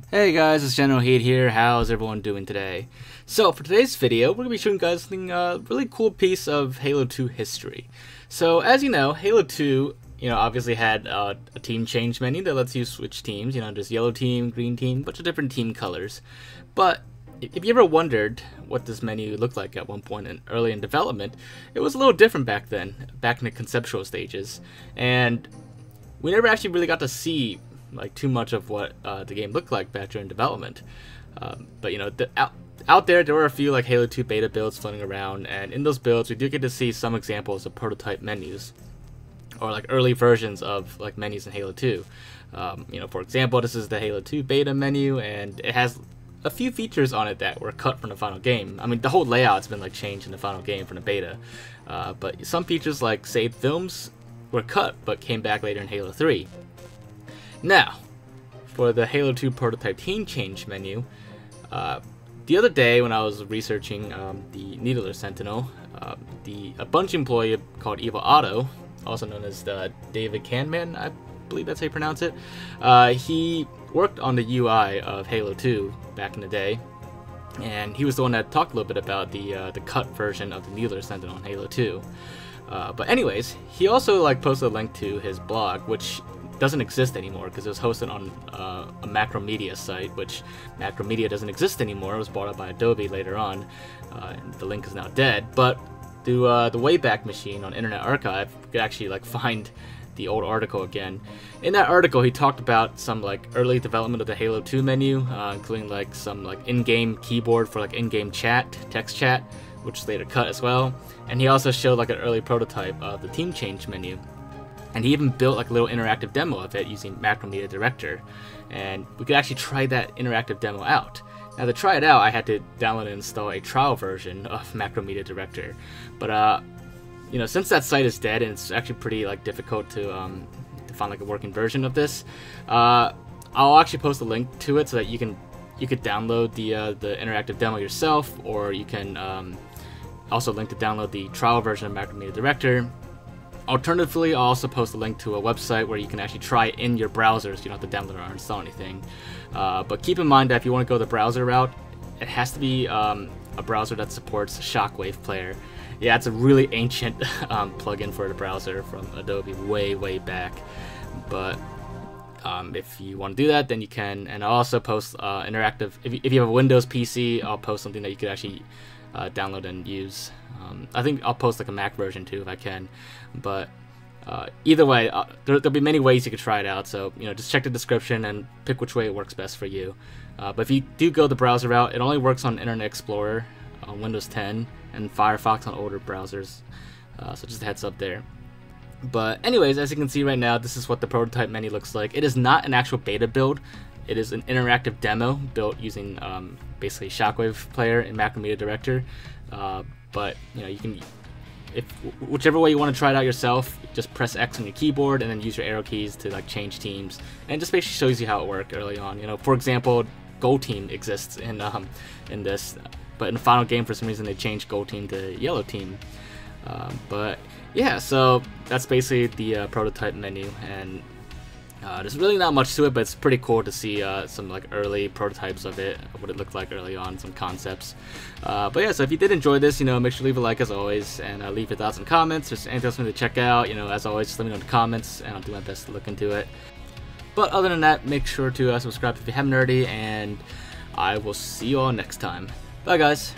Hey guys, it's Generalkidd here. How's everyone doing today? So for today's video, we're going to be showing you guys something really cool piece of Halo 2 history. So as you know, Halo 2, obviously had a team change menu that lets you switch teams. There's yellow team, green team, bunch of different team colors. But if you ever wondered what this menu looked like at one point early in development, it was a little different back then, back in the conceptual stages. And we never actually really got to see too much of what the game looked like back during development. But out there were a few Halo 2 beta builds floating around, and in those builds we do get to see some examples of prototype menus, or early versions of menus in Halo 2. For example, this is the Halo 2 beta menu, and it has a few features on it that were cut from the final game. I mean, the whole layout's been changed in the final game from the beta, but some features like saved films were cut but came back later in Halo 3. Now, for the Halo 2 prototype team change menu, the other day when I was researching the Needler Sentinel, a Bungie employee called Evil Otto, also known as David Canman, I believe that's how you pronounce it, he worked on the UI of Halo 2 back in the day, and he was the one that talked a little bit about the cut version of the Needler Sentinel in Halo 2. But anyways, he also posted a link to his blog, which doesn't exist anymore because it was hosted on a Macromedia site, which Macromedia doesn't exist anymore. It was bought up by Adobe later on, and the link is now dead. But through the Wayback Machine on Internet Archive, you could actually find the old article again. In that article, he talked about some early development of the Halo 2 menu, including some in-game keyboard for in-game chat, text chat, which was later cut as well. And he also showed an early prototype of the team change menu. And he even built a little interactive demo of it using Macromedia Director, and we could actually try that interactive demo out. Now to try it out, I had to download and install a trial version of Macromedia Director, but since that site is dead and it's actually pretty difficult to find a working version of this, I'll actually post a link to it so that you could download the interactive demo yourself, or you can also link to download the trial version of Macromedia Director. Alternatively, I'll also post a link to a website where you can actually try it in your browser, so you don't have to download or install anything. But keep in mind that if you want to go the browser route, it has to be a browser that supports Shockwave Player. Yeah, it's a really ancient plugin for the browser from Adobe way back. But if you want to do that, then you can. And I'll also post interactive. If you have a Windows PC, I'll post something that you could actually download and use. I think I'll post a Mac version too if I can, but either way, there'll be many ways you could try it out, so just check the description and pick which way it works best for you. But if you do go the browser route, it only works on Internet Explorer on Windows 10 and Firefox on older browsers, so just a heads up there. But anyways, as you can see right now, this is what the prototype menu looks like. It is not an actual beta build. It is an interactive demo built using basically Shockwave Player and Macromedia Director. But you can, whichever way you want to try it out yourself, just press X on your keyboard and then use your arrow keys to change teams, and it just basically shows you how it worked early on. For example, Gold Team exists in this, but in the final game for some reason they changed Gold Team to Yellow Team. But yeah, so that's basically the prototype menu, and there's really not much to it, but it's pretty cool to see some early prototypes of it, what it looked like early on, some concepts. But yeah, so if you did enjoy this, make sure to leave a like as always, and leave your thoughts and comments. There's anything else you want to check out, as always, just let me know in the comments, and I'll do my best to look into it. But other than that, make sure to subscribe if you haven't already, and I will see you all next time. Bye guys!